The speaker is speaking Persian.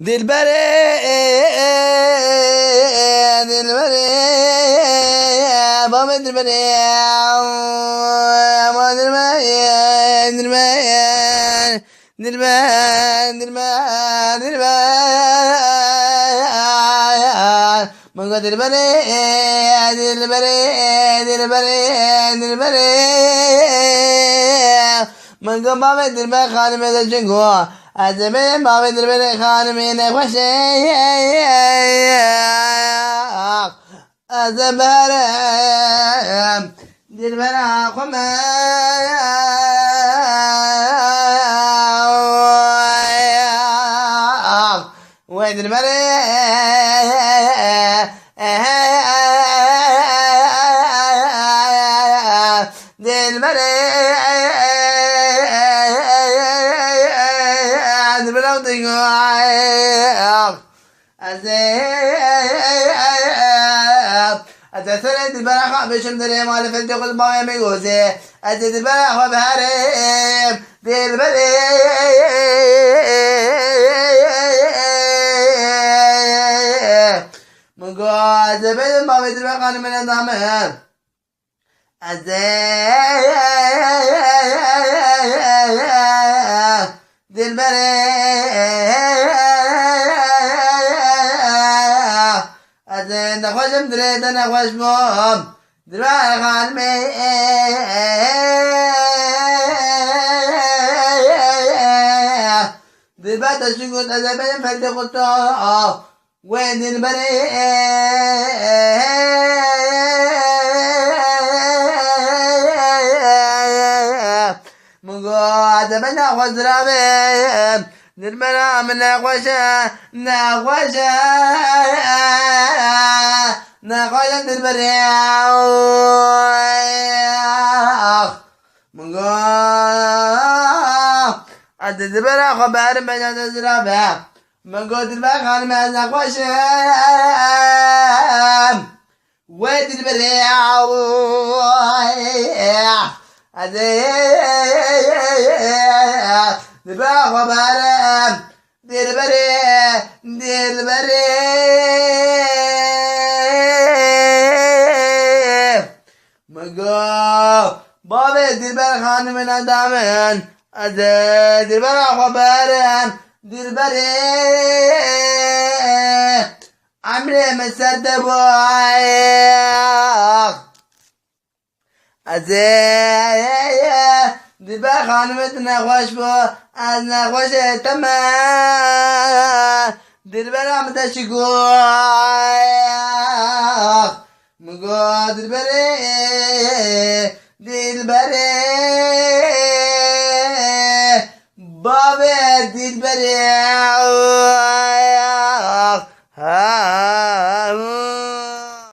دلبري دلبري بابا دلبري ما دلبري دلبري دلبري دلبري دلبري من قد دلبري دلبري دلبري دلبري من قد بابا دلبري خالي من الجنقو أزمين بابا دربنا خانمين خوشي أزمين دربنا خما ودربنا أتثرت البرخة بشم دريم على فلتق الباية ميقوزي أزيد البرخة بهاريم دي البريم مقوز بين البابي البرخة من الضامن أزيد دي البريم نخوشم دريد نخوش موم دربار خانمي دربار تشنقود أزبين فلتقطو وين دربري مقو أزبين نخوش درابي دربنا من نخوشا نخوشا نخوشا دربريا مقو أدد دربرا خبار بجا تزرابا مقو دربا خانما نخوشا ودربريا أدد دربا خبار دربري دربري مقو بابي دربر خان من ادامن از دربر خبرن دربري عمري مسد بوايخ از دربر خان من نخوش بو از نخوش تمام دربر عمد شکوخ مقو دربري دلبري بابا دلبري